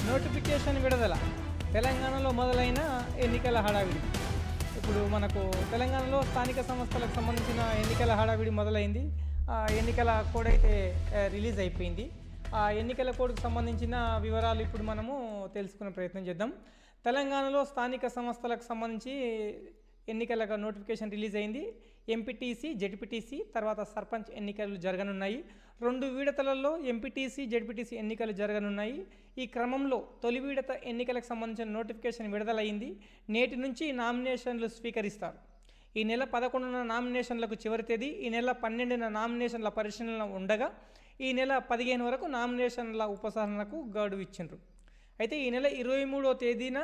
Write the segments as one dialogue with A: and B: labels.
A: Notification విడుదల తెలంగాణలో మొదలైన ఎన్నికల హడావిడి. ఇప్పుడు మనకు తెలంగాణలో స్థానిక సంస్థలకు సంబంధించిన ఎన్నికల హడావిడి మొదలైంది. ఎన్నికల కోడ్ అయితే రిలీజ్ అయిపోయింది. ఆ ఎన్నికల కోడ్కు సంబంధించిన వివరాలు ఇప్పుడు మనము తెలుసుకునే ప్రయత్నం చేద్దాం. తెలంగాణలో స్థానిక సంస్థలకు సంబంధించి ఎన్నికల నోటిఫికేషన్ రిలీజ్ అయింది. ఎంపీటీసీ, జెడ్పీటీసీ, తర్వాత సర్పంచ్ ఎన్నికలు జరగనున్నాయి. 2 విడతలలో ఎంపీటీసీ, జెడ్పీటీసీ ఎన్నికలు జరగనున్నాయి. ఈ క్రమంలో తొలి విడత ఎన్నికలకు సంబంధించిన నోటిఫికేషన్ విడుదలైంది. నేటి నుంచి నామినేషన్లు స్వీకరిస్తారు. ఈ నెల 11న నామినేషన్లకు చివరి తేదీ. ఈ నెల 12న నామినేషన్ల పరిశీలన ఉండగా ఈ నెల 15 వరకు నామినేషన్ల ఉపసంహరణకు గడువు ఇచ్చిండ్రు. అయితే ఈ నెల 23వ తేదీన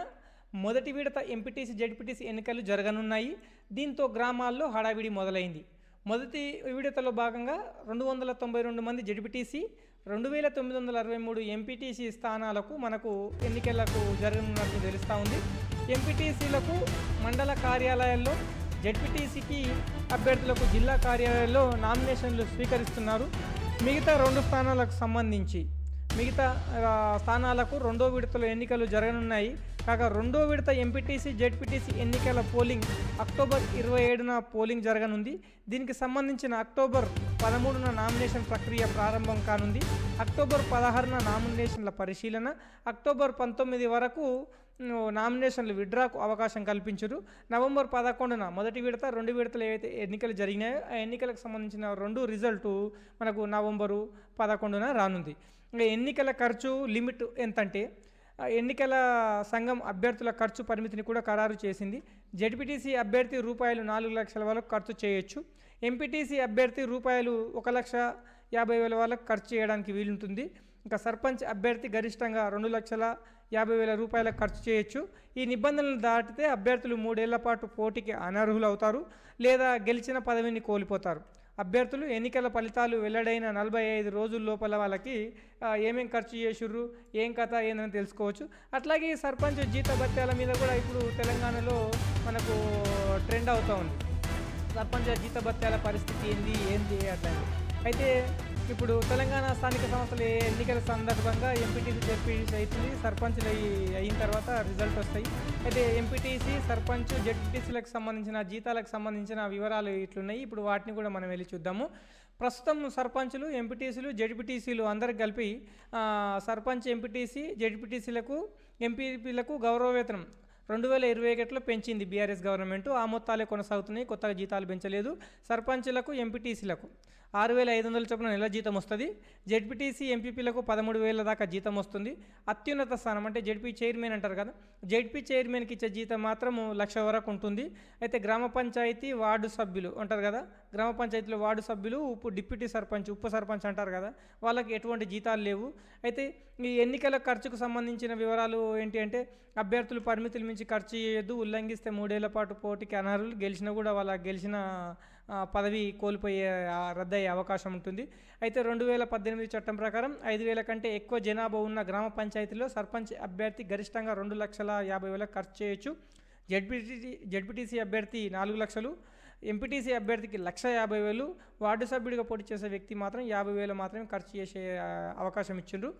A: మొదటి విడత ఎంపీటీసీ, జెడ్పీటీసీ ఎన్నికలు జరగనున్నాయి. దీంతో గ్రామాల్లో హడావిడి మొదలైంది. మొదటి విడతలో భాగంగా 292 మంది జెడ్పీటీసీ, 2963 ఎంపీటీసీ స్థానాలకు మనకు ఎన్నికలకు జరగనున్నట్లు తెలుస్తూ ఉంది. ఎంపీటీసీలకు మండల కార్యాలయాల్లో, జెడ్పీటీసీకి అభ్యర్థులకు జిల్లా కార్యాలయాల్లో నామినేషన్లు స్వీకరిస్తున్నారు. మిగతా 2 స్థానాలకు సంబంధించి మిగతా స్థానాలకు 2వ విడతలో ఎన్నికలు జరగనున్నాయి. కాగా 2వ విడత ఎంపీటీసీ, జెడ్పీటీసీ ఎన్నికల పోలింగ్ అక్టోబర్ 27న పోలింగ్ జరగనుంది. దీనికి సంబంధించిన అక్టోబర్ 13న నామినేషన్ ప్రక్రియ ప్రారంభం కానుంది. అక్టోబర్ 16న నామినేషన్ల పరిశీలన, అక్టోబర్ 19 వరకు నామినేషన్లు విడ్డ్రాకు అవకాశం కల్పించారు. నవంబర్ 11న మొదటి విడత, 2 విడతలు ఏవైతే ఎన్నికలు జరిగినాయో ఆ ఎన్నికలకు సంబంధించిన 2 రిజల్టు మనకు నవంబరు 11న రానుంది. ఎన్నికల ఖర్చు లిమిట్ ఎంతంటే ఎన్నికల సంఘం అభ్యర్థుల ఖర్చు పరిమితిని కూడా ఖరారు చేసింది. జెడ్పీటీసీ అభ్యర్థి రూపాయలు 4 లక్షల వరకు ఖర్చు చేయొచ్చు. ఎంపీటీసీ అభ్యర్థి రూపాయలు 1,50,000 వరకు ఖర్చు చేయడానికి వీలుంటుంది. ఇంకా సర్పంచ్ అభ్యర్థి గరిష్టంగా 2,50,000 రూపాయలకు ఖర్చు చేయొచ్చు. ఈ నిబంధనలు దాటితే అభ్యర్థులు 3 ఏళ్ల పాటు పోటీకి అనర్హులు అవుతారు లేదా గెలిచిన పదవిని కోల్పోతారు. అభ్యర్థులు ఎన్నికల ఫలితాలు వెల్లడైన 45 రోజుల లోపల వాళ్ళకి ఏమేం ఖర్చు చేసిర్రు, ఏం కథ ఏందని తెలుసుకోవచ్చు. అట్లాగే సర్పంచ్ జీతభత్యాల మీద కూడా ఇప్పుడు తెలంగాణలో మనకు ట్రెండ్ అవుతూ ఉంది. సర్పంచ్ జీతభత్యాల పరిస్థితి ఏంది అట్లాగే. అయితే ఇప్పుడు తెలంగాణ స్థానిక సంస్థల ఎన్నికల సందర్భంగా ఎంపీటీసీ, జెడ్పీటీసీ అవుతుంది. సర్పంచ్లు అయిన తర్వాత రిజల్ట్ వస్తాయి. అయితే ఎంపీటీసీ, సర్పంచ్, జెడ్పీటీసీలకు సంబంధించిన జీతాలకు సంబంధించిన వివరాలు ఇట్లున్నాయి. ఇప్పుడు వాటిని కూడా మనం వెళ్ళి చూద్దాము. ప్రస్తుతం సర్పంచులు, ఎంపీటీసీలు, జెడ్పీటీసీలు అందరికి కలిపి సర్పంచ్, ఎంపీటీసీ, జెడ్పీటీసీలకు, ఎంపీపీలకు గౌరవ వేతనం 2021లో పెంచింది బీఆర్ఎస్ గవర్నమెంట్. ఆ మొత్తాలే కొనసాగుతున్నాయి, కొత్తగా జీతాలు పెంచలేదు. సర్పంచులకు, ఎంపీటీసీలకు 6,500 చొప్పున నెల జీతం వస్తుంది. జెడ్పీటీసీ, ఎంపీపీలకు 13,000 దాకా జీతం వస్తుంది. అత్యున్నత స్థానం అంటే జెడ్పీ చైర్మన్ అంటారు కదా, జెడ్పీ చైర్మన్కి ఇచ్చే జీతం మాత్రం 1,00,000 వరకు ఉంటుంది. అయితే గ్రామ పంచాయతీ వార్డు సభ్యులు అంటారు కదా, గ్రామ పంచాయతీలో వార్డు సభ్యులు, డిప్యూటీ సర్పంచ్, ఉప సర్పంచ్ అంటారు కదా, వాళ్ళకి ఎటువంటి జీతాలు లేవు. అయితే ఈ ఎన్నికల ఖర్చుకు సంబంధించిన వివరాలు ఏంటి అంటే అభ్యర్థులు పరిమితులు మించి ఖర్చు చేయొద్దు, ఉల్లంఘిస్తే 3 ఏళ్ల పాటు పోటీకి అనర్హులు, గెలిచినా కూడా వాళ్ళ గెలిచిన పదవి కోల్పోయే రద్దయ్యే అవకాశం ఉంటుంది. అయితే 2018 చట్టం ప్రకారం 5,000 కంటే ఎక్కువ జనాభా ఉన్న గ్రామ పంచాయతీలో సర్పంచ్ అభ్యర్థి గరిష్టంగా 2,50,000 ఖర్చు చేయొచ్చు. జెడ్పీటీసీ అభ్యర్థి 4 లక్షలు, ఎంపీటీసీ అభ్యర్థికి 1,50,000, వార్డు సభ్యుడిగా పోటీ చేసే వ్యక్తి మాత్రం 50,000 మాత్రమే ఖర్చు చేసే అవకాశం ఇచ్చిండ్రు.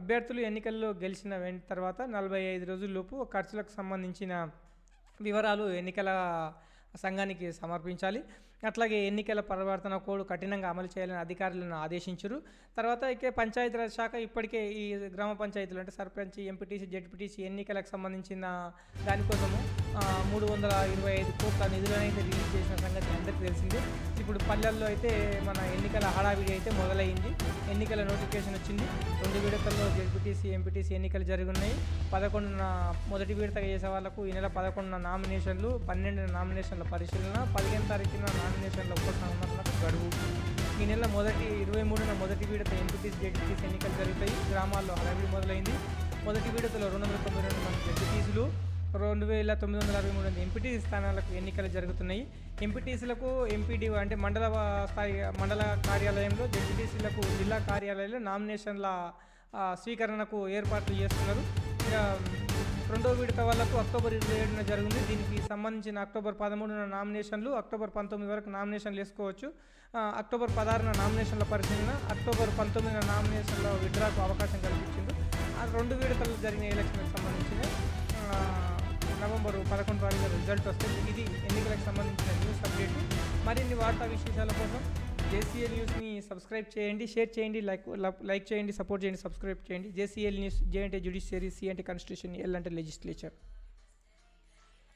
A: అభ్యర్థులు ఎన్నికల్లో గెలిచిన తర్వాత 45 రోజుల్లోపు ఖర్చులకు సంబంధించిన వివరాలు ఎన్నికల సంఘానికి సమర్పించాలి. అట్లాగే ఎన్నికల పరివర్తన కోడ్ కఠినంగా అమలు చేయాలని అధికారులను ఆదేశించారు. తర్వాత ఇక పంచాయతీరాజ్ శాఖ ఇప్పటికే ఈ గ్రామ పంచాయతీలు అంటే సర్పంచ్, ఎంపీటీసీ, జెడ్పీటీసీ ఎన్నికలకు సంబంధించిన దానికోసము 325 కోట్ల నిధులనైతే రిలీజ్ చేసిన సంగతి అందరికీ తెలిసింది. ఇప్పుడు పల్లెల్లో అయితే మన ఎన్నికల హడావిడి అయితే మొదలైంది. ఎన్నికల నోటిఫికేషన్ వచ్చింది. 2 విడతల్లో జెడ్పీటీసీ, ఎంపీటీసీ ఎన్నికలు జరుగున్నాయి. 11న మొదటి విడతగా చేసే వాళ్ళకు ఈ నెల 11న నామినేషన్లు, 12న నామినేషన్ల పరిశీలన, 15 తారీఖున నామినేషన్ల ఉపసంహరణకు గడువు. ఈ నెల 23న మొదటి విడత ఎంపీటీసీ, జెడ్పీటీసీ ఎన్నికలు జరుగుతాయి. గ్రామాల్లో హడావిడి మొదలైంది. మొదటి విడతలో 292 మంది జెడ్పీటీసీలు, 2,963 ఎంపీటీసీ స్థానాలకు ఎన్నికలు జరుగుతున్నాయి. ఎంపీటీసీలకు ఎంపీడీ అంటే మండల కార్యాలయంలో, జెడ్పీటీసీలకు జిల్లా కార్యాలయంలో నామినేషన్ల స్వీకరణకు ఏర్పాట్లు చేస్తున్నారు. ఇక 2వ విడత వాళ్ళకు అక్టోబర్ 27న జరిగింది. దీనికి సంబంధించిన అక్టోబర్ 13న నామినేషన్లు, అక్టోబర్ 19 వరకు నామినేషన్లు వేసుకోవచ్చు. అక్టోబర్ 16న నామినేషన్ల పరిశీలన, అక్టోబర్ 19న నామినేషన్ల విడ్డ్రాకు అవకాశం కల్పించింది. 2 విడతలు జరిగిన ఎలక్షన్లకు సంబంధించిన నవంబరు 11 తారీఖు రిజల్ట్ వస్తుంది. ఇది ఎన్నికలకు సంబంధించిన న్యూస్ అప్డేట్. మరిన్ని వార్తా విశేషాల కోసం జేసీఎల్ న్యూస్ని సబ్స్క్రైబ్ చేయండి, షేర్ చేయండి, లైక్ చేయండి, సపోర్ట్ చేయండి, సబ్స్క్రైబ్ చేయండి. జేసీఎల్ న్యూస్, జే అంటే జ్యుడిషియరీ, సి అంటే కాన్స్టిట్యూషన్, ఎల్ అంటే లెజిస్లేచర్.